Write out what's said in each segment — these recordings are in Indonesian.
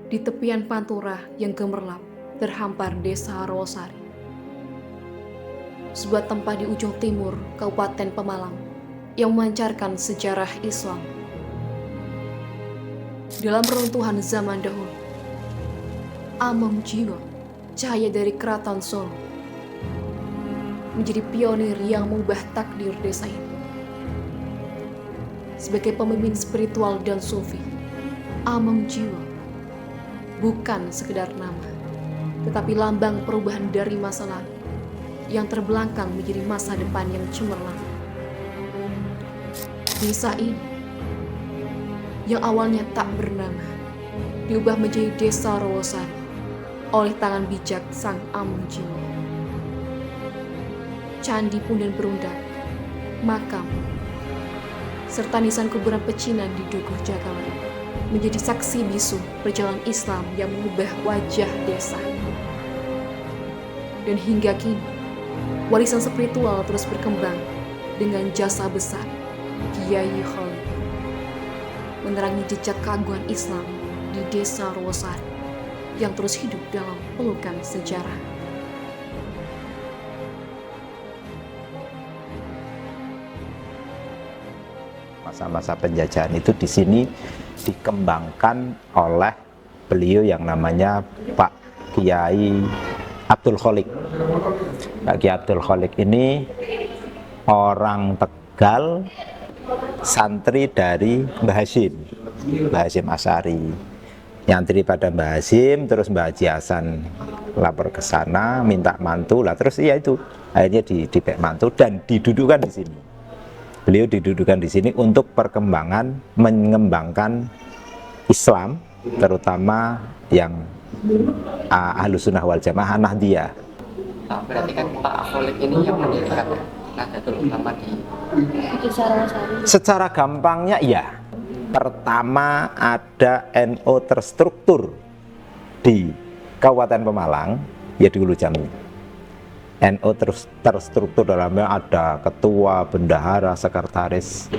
Di tepian Pantura yang gemerlap terhampar desa Rawasari, sebuah tempat di ujung timur Kabupaten Pemalang yang memancarkan sejarah Islam. Dalam reruntuhan zaman dahulu, Amam Jiwa, cahaya dari Keraton Solo, menjadi pionir yang mengubah takdir desa ini. Sebagai pemimpin spiritual dan sufi, Amam Jiwa bukan sekedar nama, tetapi lambang perubahan dari masa lalu yang terbelakang menjadi masa depan yang cemerlang. Desa ini yang awalnya tak bernama diubah menjadi Desa Rawasari oleh tangan bijak sang Amam Jiwa. Candi punden berundak, makam, serta nisan kuburan pecinan di Dukuh Jagalan menjadi saksi bisu perjalanan Islam yang mengubah wajah desa. Dan hingga kini, warisan spiritual terus berkembang dengan jasa besar Kiai Khalid, menerangi jejak keagungan Islam di Desa Rawasari yang terus hidup dalam pelukan sejarah. Masa-masa penjajahan itu di sini dikembangkan oleh beliau yang namanya Pak Kiai Abdul Kholik. Pak Kiai Abdul Kholik ini orang Tegal, santri dari Mbah Hasyim Asy'ari. Nyantri pada Mbah Hasyim, terus Mbah Haji Hasan lapor ke sana minta mantu lah, terus iya itu akhirnya dipek mantu dan didudukan di sini. Beliau didudukan di sini untuk perkembangan mengembangkan Islam, terutama yang Ahlus Sunnah wal Jamaah Nahdiyah. Berarti kan Pak Kholik ini yang mendirikan Nahdlatul Ulama di Desa Rawasari. Secara gampangnya iya. Pertama ada NU terstruktur di Kabupaten Pemalang, ya di Ulu Jami. NU terstruktur dalamnya ada ketua, bendahara, sekretaris.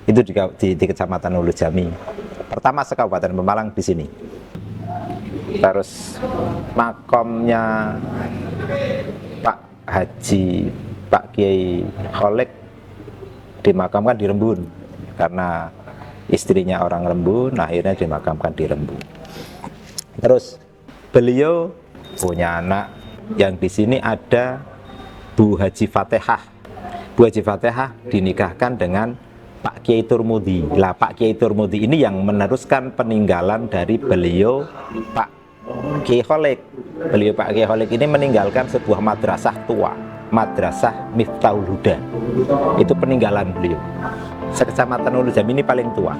Itu di Kecamatan Ulu Jami. Pertama se-Kabupaten Pemalang di sini. Terus makomnya Pak Kiai Kholik dimakamkan di Rembun karena istrinya orang Rembun, akhirnya dimakamkan di Rembun. Terus beliau punya anak yang di sini ada Bu Haji Fatihah. Bu Haji Fatihah dinikahkan dengan Pak Kiai Turmudi. Lah Pak Kiai Turmudi ini yang meneruskan peninggalan dari beliau Pak Kiai Kholik. Beliau Pak Kiai Kholik ini meninggalkan sebuah madrasah tua, Madrasah Miftahul Huda. Itu peninggalan beliau. Sekecamatan Ulu Jami ini paling tua.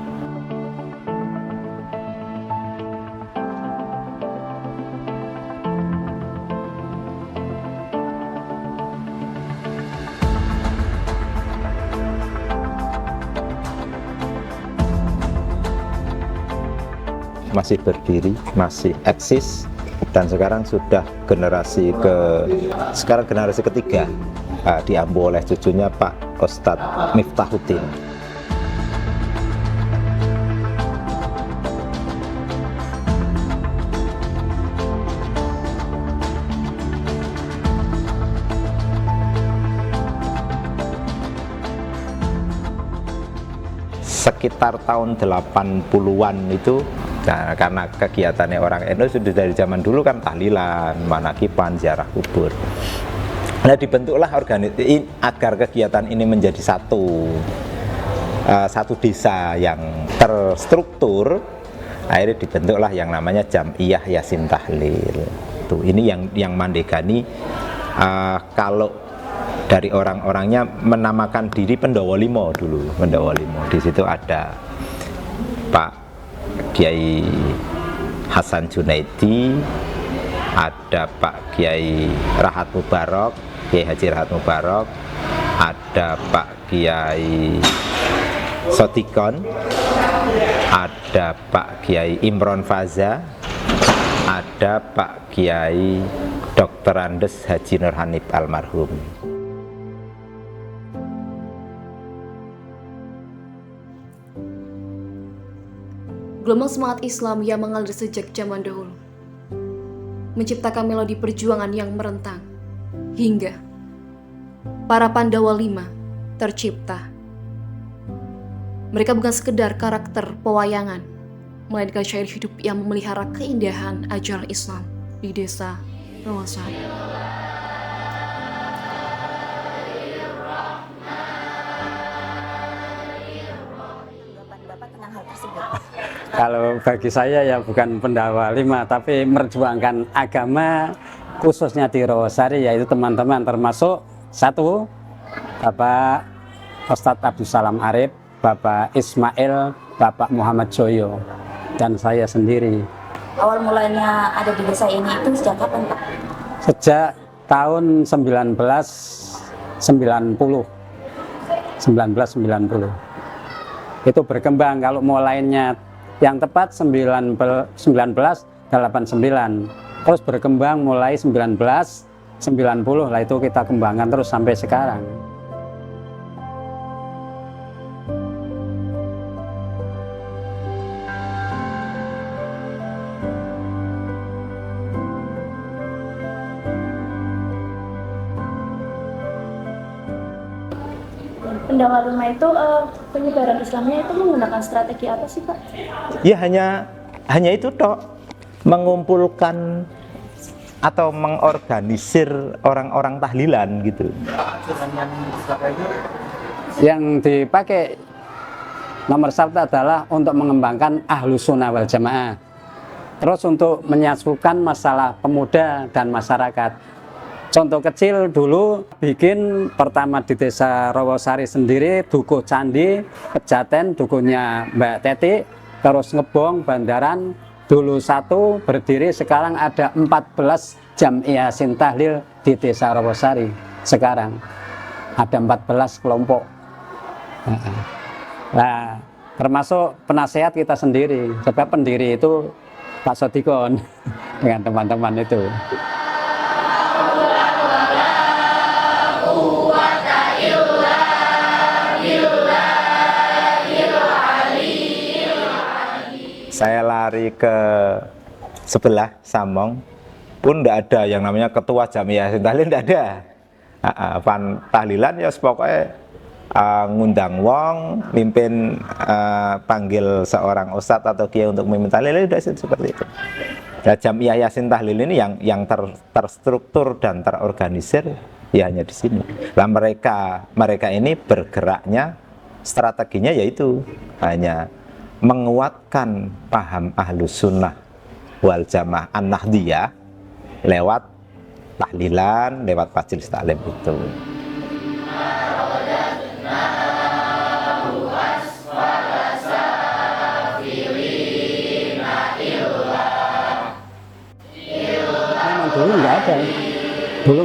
Masih berdiri, masih eksis, dan sekarang sudah generasi ketiga diambil oleh cucunya Pak Ustadz Miftahuddin. Sekitar tahun 80-an itu, nah, karena kegiatannya orang NU sudah dari zaman dulu kan tahlilan, manakipan, ziarah kubur. Nah dibentuklah organisasi agar kegiatan ini menjadi satu desa yang terstruktur. Akhirnya dibentuklah yang namanya Jam'iyah Yasin Tahlil. Tuh ini yang mandegani kalau dari orang-orangnya menamakan diri Pendowo Limo dulu, Pendowo Limo. Di situ ada Pak Kiai Hasan Junaidi, ada Pak Kiai Rahat Mubarok, Kiai Haji Rahat Mubarok, ada Pak Kiai Sotikon, ada Pak Kiai Imron Faza, ada Pak Kiai Dr. Andes Haji Nur Hanif almarhum. Gelombang semangat Islam yang mengalir sejak zaman dahulu menciptakan melodi perjuangan yang merentang hingga para Pandawa V tercipta. Mereka bukan sekedar karakter pewayangan, melainkan syair hidup yang memelihara keindahan ajaran Islam di desa Rawasari. Kalau bagi saya ya bukan Pandawa V, tapi merjuangkan agama khususnya di Rawasari, yaitu teman-teman termasuk satu Bapak Ustadz Abdul Salam Arif, Bapak Ismail, Bapak Muhammad Joyo, dan saya sendiri. Awal mulanya ada di desa ini itu sejak kapan, Pak? Sejak tahun 1990. Itu berkembang. Kalau mulainya yang tepat 1989, terus berkembang mulai 1990 lah, itu kita kembangkan terus sampai sekarang. Pandawa V itu penyebaran Islamnya itu menggunakan strategi apa sih, Pak? Ya hanya itu tok, mengumpulkan atau mengorganisir orang-orang tahlilan gitu. Yang dipakai nomor satu adalah untuk mengembangkan Ahlus Sunnah wal Jamaah. Terus untuk menyatukan masalah pemuda dan masyarakat. Contoh kecil dulu bikin pertama di desa Rawasari sendiri, Dukuh Candi, Pejaten, dukuhnya Mbak Teti, terus Ngebong, Bandaran, dulu satu berdiri, sekarang ada 14 Jam'iyah Yasin Tahlil di desa Rawasari. Sekarang ada 14 kelompok. Nah, termasuk penasehat kita sendiri, sebab pendiri itu Pak Sodikon dengan teman-teman itu. Saya lari ke sebelah Samong pun tidak ada yang namanya ketua Jam'iyah Yasin Tahlil, tidak ada. Tahlilan ya pokoknya ngundang wong, mimpin, panggil seorang ustadz atau kiai untuk memimpin tahlil, sudah seperti itu. Dan Jam'iyah Yasin Tahlil ini yang terstruktur dan terorganisir ya hanya di sini. Nah, mereka ini bergeraknya, strateginya yaitu hanya menguatkan paham Ahlus Sunnah wal Jamaah An-Nahdiyah lewat tahlilan, lewat majelis taklim itu. Memang dulu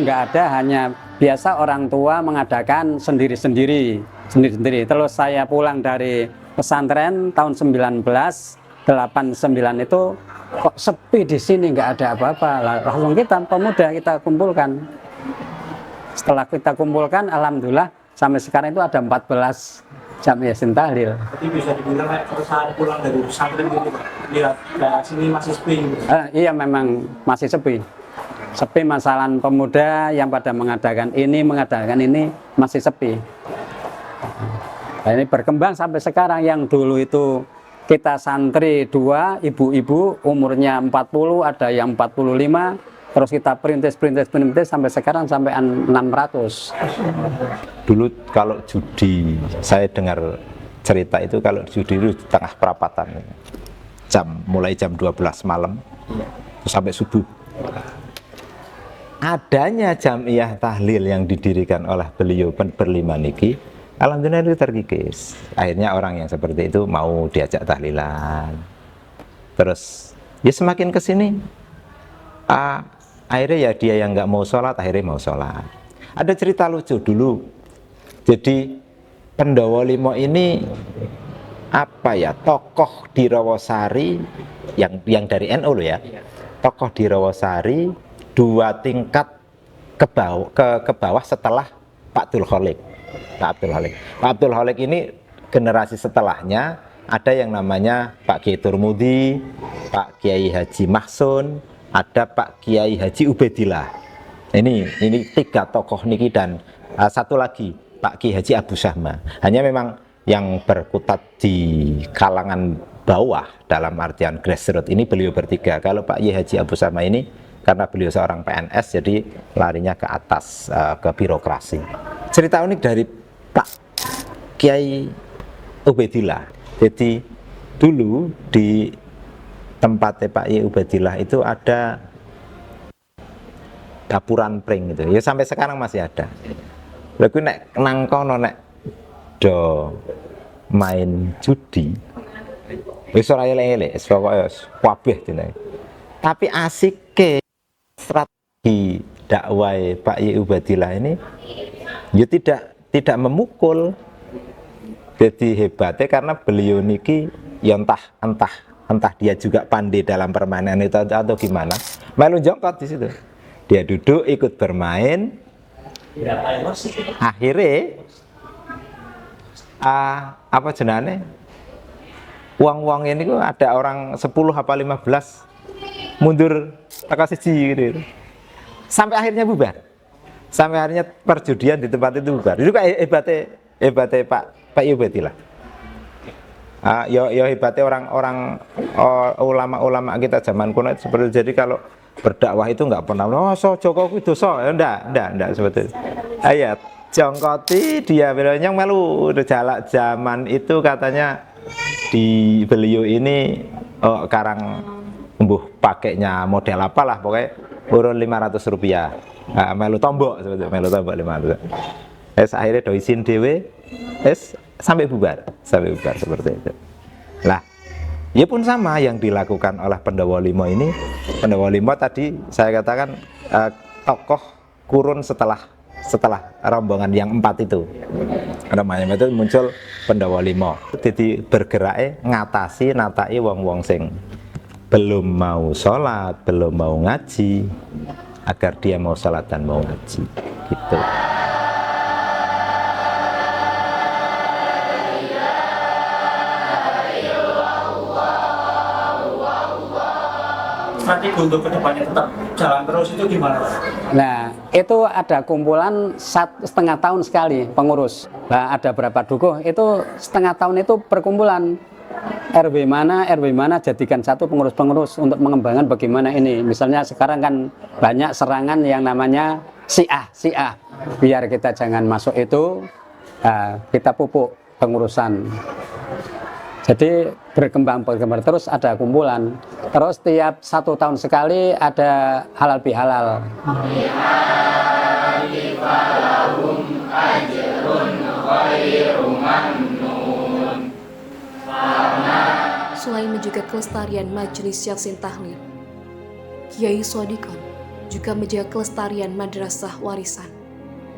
nggak ada, hanya biasa orang tua mengadakan sendiri-sendiri. Terus saya pulang dari pesantren tahun 1989 itu kok sepi di sini, nggak ada apa-apa. Langsung kita pemuda kita kumpulkan. Setelah kita kumpulkan, alhamdulillah sampai sekarang itu ada 14 Jam'iyah Yasin Tahlil. Jadi bisa dibilang kayak saat pulang dari pesantren gitu, Pak. Lihat ke sini masih sepi gitu. Iya, memang masih sepi. Sepi, masalah pemuda yang pada mengadakan ini masih sepi. Nah, ini berkembang sampai sekarang. Yang dulu itu kita santri 2, ibu-ibu umurnya 40, ada yang 45, terus kita perintis sampai sekarang sampai 600. Dulu kalau judi, saya dengar cerita itu kalau judi itu di tengah perapatan, mulai jam 12 malam sampai subuh. Adanya Jam'iyah Tahlil yang didirikan oleh beliau berlima niki, alhamdulillah itu terkikis. Akhirnya orang yang seperti itu mau diajak tahlilan. Terus ya semakin kesini, akhirnya ya dia yang nggak mau sholat, akhirnya mau sholat. Ada cerita lucu dulu. Jadi Pandawa V ini tokoh di Rawasari yang dari NU loh ya. Tokoh di Rawasari 2 tingkat ke bawah setelah Pak Abdul Kholik. Pak Abdul Kholik ini generasi setelahnya ada yang namanya Pak Kiai Turmudi, Pak Kiai Haji Mahsun, ada Pak Kiai Haji Ubaidillah. Ini 3 tokoh niki dan satu lagi Pak Kiai Haji Abu Syahma. Hanya memang yang berkutat di kalangan bawah dalam artian grassroots ini beliau bertiga. Kalau Pak Kiai Haji Abu Syahma ini karena beliau seorang PNS jadi larinya ke atas ke birokrasi. Cerita unik dari Pak Kiai Ubaidillah. Jadi dulu di tempatnya Pak Kiai Ubaidillah itu ada dapuran pring gitu. Ya sampai sekarang masih ada. Lha kuwi nek nang kono nek do main judi wis ora elek-elek, wis pokoke kabeh jenenge. Tapi asike strategi dakwah Pak Kiai Ubaidillah ini ya tidak memukul. Jadi hebatnya karena beliau niki ya entah dia juga pandai dalam permainan itu atau gimana. Melu jongkot di situ. Dia duduk ikut bermain. Akhirnya apa jenane? Uang-uang ini kok ada orang 10 apa 15 mundur teka siji gitu. Sampai akhirnya bubar. Sampai akhirnya perjudian di tempat itu bubar. Itu kayak hebatnya Pak Ubaidillah. Ya hebatnya orang-orang ulama-ulama kita zaman kuno seperti jadi kalau berdakwah itu nggak pernah so Jokowi dosa, enggak sebetulnya. Ayat jongkoti dia bilangnya melu jalak zaman itu katanya di beliau ini karang embuh pakainya model apalah pokoknya urun 500 rupiah. Melu tombok sebetulnya melu tombok 500. Akhirnya do isin dhewe sampai bubar seperti itu. Lah, ya pun sama yang dilakukan oleh Pendawa Lima ini. Pendawa Lima tadi saya katakan tokoh kurun setelah rombongan yang 4 itu. Namanya itu muncul Pendawa Lima. Jadi bergerak natai wong-wong sing belum mau sholat, belum mau ngaji, agar dia mau sholat dan mau ngaji, gitu. Nanti untuk kedepannya tetap jalan terus itu gimana? Nah, itu ada kumpulan 1,5 tahun sekali pengurus. Nah, ada berapa dukuh, itu setengah tahun itu perkumpulan. RW mana jadikan satu pengurus-pengurus untuk mengembangkan bagaimana ini. Misalnya sekarang kan banyak serangan yang namanya Syiah. Biar kita jangan masuk itu, kita pupuk pengurusan. Jadi berkembang terus ada kumpulan. Terus tiap 1 tahun sekali ada halal bihalal. Selain menjaga kelestarian Majelis Yasin Tahlil, Kiai Shodiqon juga menjaga kelestarian madrasah warisan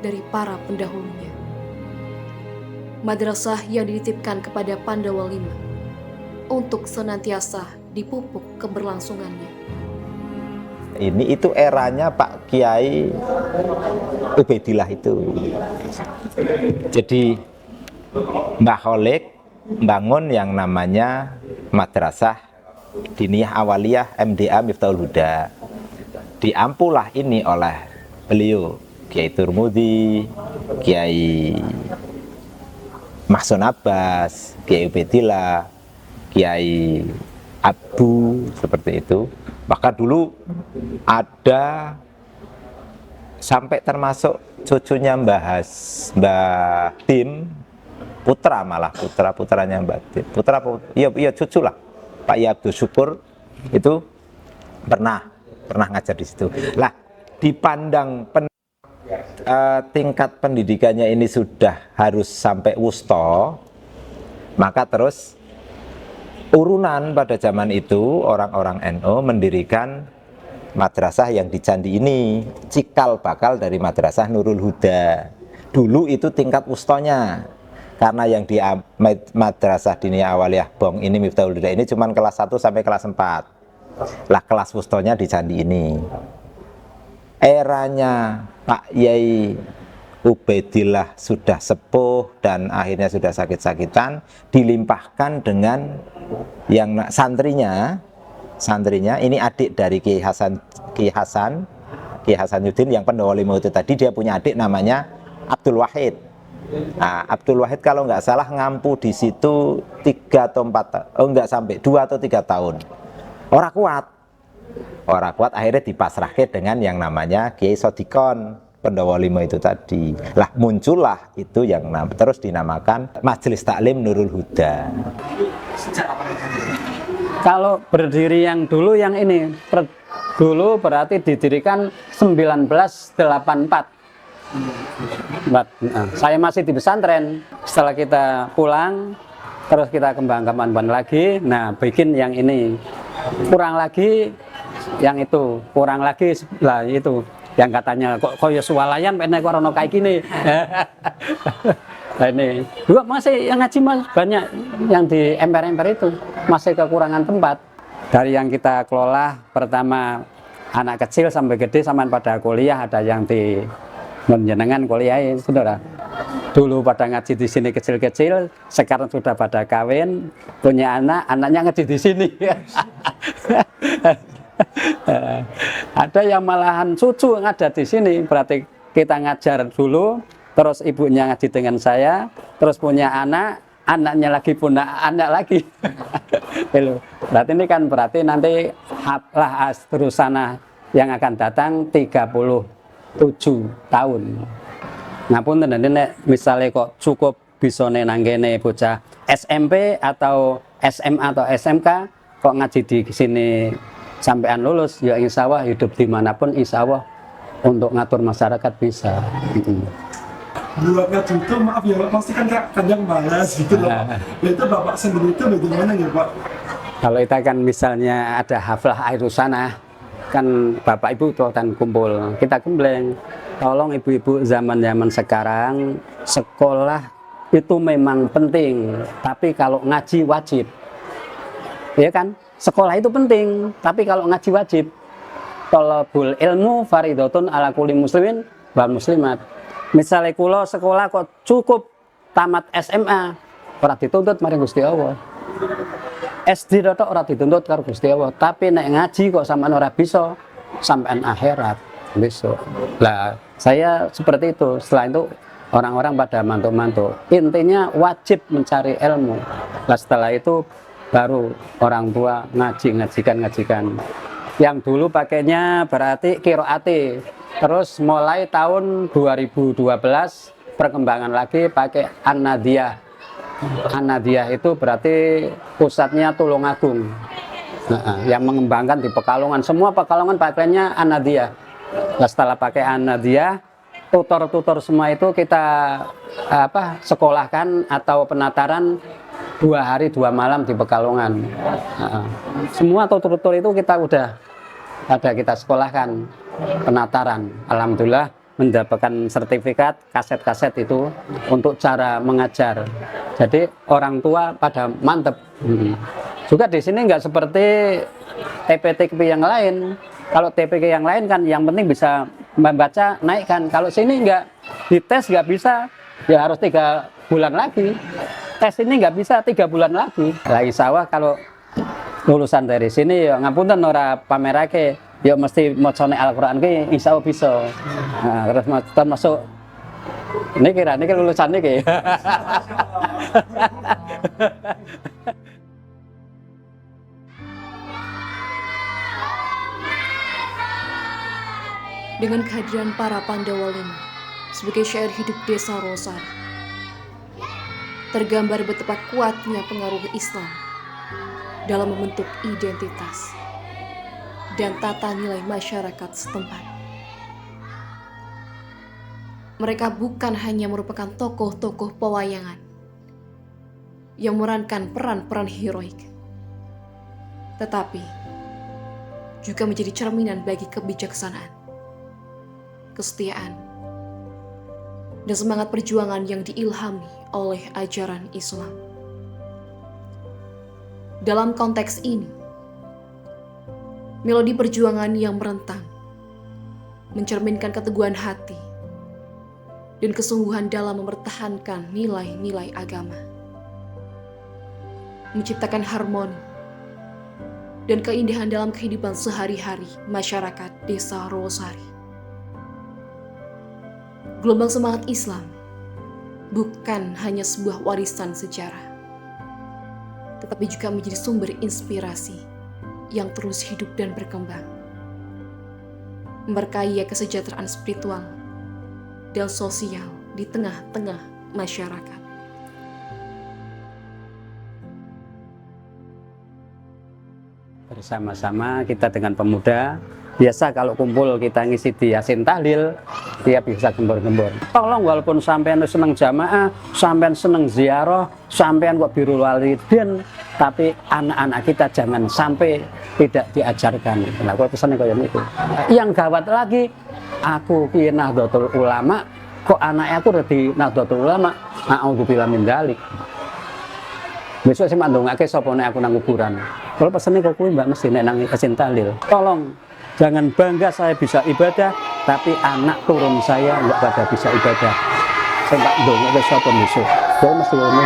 dari para pendahulunya. Madrasah yang dititipkan kepada Pandawa Lima untuk senantiasa dipupuk keberlangsungannya. Ini itu eranya Pak Kiai Ubaidillah itu. Jadi Mbah Kholik bangun yang namanya Madrasah Diniyah Awaliyah MDA Miftahul Huda. Diampulah ini oleh beliau Kiai Turmudi, Kiai Mahsun Abbas, Kiai Ubaidillah, Kiai Abu, seperti itu. Bahkan dulu ada sampai termasuk cucunya Mbah Tim, putranya Mbah Tim. Iya cucu lah. Pak Abdul Syukur itu pernah ngajar di situ. Lah, dipandang tingkat pendidikannya ini sudah harus sampai wusta, maka terus urunan pada zaman itu orang-orang NU mendirikan madrasah yang di Candi ini, cikal bakal dari Madrasah Nurul Huda. Dulu itu tingkat wustonya, karena yang di Madrasah Diniyah Awaliyah Bong ini Miftahul Huda ini cuma kelas 1 sampai kelas 4. Lah kelas wustonya di Candi ini. Eranya Pak Yai Ubaidillah sudah sepuh dan akhirnya sudah sakit-sakitan, dilimpahkan dengan yang santrinya ini adik dari Ki Hasanuddin yang Pendawa Lima itu tadi, dia punya adik namanya Abdul Wahid. Nah, Abdul Wahid kalau nggak salah ngampu di situ 3 atau 4 nggak sampai 2 atau 3 tahun. Orang kuat akhirnya dipasrahkan dengan yang namanya Kiai Sodikon Pendawa Lima itu tadi. Lah muncullah itu yang terus dinamakan Majelis Taklim Nurul Huda. Kalau berdiri yang dulu yang ini dulu berarti didirikan 1984. Saya masih di pesantren. Setelah kita pulang, terus kita kembang-kembangkan lagi. Nah, bikin yang ini. Kurang lagi yang itu, kurang lagi lah itu. Yang katanya kok koyo swalayan pengen korona kayak gini. Nah ini juga masih yang ngaji mas banyak yang di emper-emper itu masih kekurangan tempat. Dari yang kita kelola pertama anak kecil sampai gede sampai pada kuliah, ada yang di menjenengan kuliahin saudara. Dulu pada ngaji di sini kecil-kecil, sekarang sudah pada kawin, punya anak, anaknya ngaji di sini. Ada yang malahan cucu yang ada di sini, berarti kita ngajar dulu, terus ibunya ngaji dengan saya, terus punya anak, anaknya lagi punya anak lagi. Berarti ini kan berarti nanti haflah terusana yang akan datang 37 tahun. Ngapun nanti misalnya kok cukup bisa nenanggene bocah SMP atau SMA atau SMK kok ngaji di sini sampean lulus, ya insya Allah hidup dimanapun insya Allah untuk ngatur masyarakat bisa. Buat ngaji itu maaf ya Pak, pasti kan kadang malas gitu loh. Itu Bapak sendiri itu bagaimana ya Pak? Kalau kita kan misalnya ada haflah Airusana, kan Bapak Ibu tuh kan kumpul, kita gembleng. Tolong ibu-ibu zaman sekarang sekolah itu memang penting, tapi kalau ngaji wajib, ya kan? Sekolah itu penting, tapi kalau ngaji wajib. Thalabul ilmu faridatun ala kulli muslimin wal muslimat. Misalnya kula sekolah kok cukup tamat SMA, ora dituntut mari Gusti Allah. SD tok ora dituntut karo Gusti Allah, tapi nek ngaji kok sampean ora bisa, sampean akhirat besok. Lah, saya seperti itu. Setelah itu orang-orang pada mantuk-mantuk. Intinya wajib mencari ilmu. Lah setelah itu baru orang tua ngajikan. Yang dulu pakainya berarti qiraati. Terus mulai tahun 2012 perkembangan lagi pakai An-Nadiyah. An-Nadiyah itu berarti pusatnya Tulungagung. Yang mengembangkan di Pekalongan. Semua Pekalongan pakainya An-Nadiyah. Nah, setelah pakai An-Nadiyah, tutor-tutor semua itu kita sekolahkan atau penataran 2 hari 2 malam di Pekalongan. Semua tutor-tutor itu kita kita sekolahkan penataran. Alhamdulillah mendapatkan sertifikat kaset-kaset itu untuk cara mengajar. Jadi orang tua pada mantep. Juga di sini nggak seperti TP-TP yang lain. Kalau TPK yang lain kan yang penting bisa membaca naikkan. Kalau sini nggak dites nggak bisa, ya harus 3 bulan lagi. Tes ini nggak bisa 3 bulan lagi. Lah insya Allah kalau lulusan dari sini ya ngapunten ora pamerake, ya mesti macane Al-Qur'an ki insya Allah bisa. Nah, terus termasuk niki lulusan niki. Dengan kehadiran para Pandawa Lima sebagai syair hidup desa Rosar, tergambar betapa kuatnya pengaruh Islam dalam membentuk identitas dan tata nilai masyarakat setempat. Mereka bukan hanya merupakan tokoh-tokoh pewayangan yang memerankan peran-peran heroik, tetapi juga menjadi cerminan bagi kebijaksanaan, kesetiaan, dan semangat perjuangan yang diilhami oleh ajaran Islam. Dalam konteks ini, melodi perjuangan yang merentang mencerminkan keteguhan hati dan kesungguhan dalam mempertahankan nilai-nilai agama. Menciptakan harmoni dan keindahan dalam kehidupan sehari-hari masyarakat Desa Rawasari. Gelombang semangat Islam bukan hanya sebuah warisan sejarah, tetapi juga menjadi sumber inspirasi yang terus hidup dan berkembang, memberkaya kesejahteraan spiritual dan sosial di tengah-tengah masyarakat. Bersama-sama kita dengan pemuda, biasa kalau kumpul kita ngisi di Yasin Tahlil, dia bisa gembor-gembor. Tolong walaupun sampean seneng jamaah, sampean seneng ziarah, sampean kok birrul walidin, tapi anak-anak kita jangan sampai tidak diajarkan. Nah, kalau pesannya kayak itu. Yang gawat lagi, aku ki Nahdlatul Ulama, kok anaknya aku udah di Nahdlatul Ulama, a'udzubillahi min dzalik. Besok sih mandongake sapa nek aku nang kuburan. Kalau pesannya kok kuwi Mbak mesti nek nang Yasin Tahlil. Tolong jangan bangga saya bisa ibadah, tapi anak turun saya enggak pada bisa ibadah. Saya tak ndongake sapa besok. Kok mesti ngono.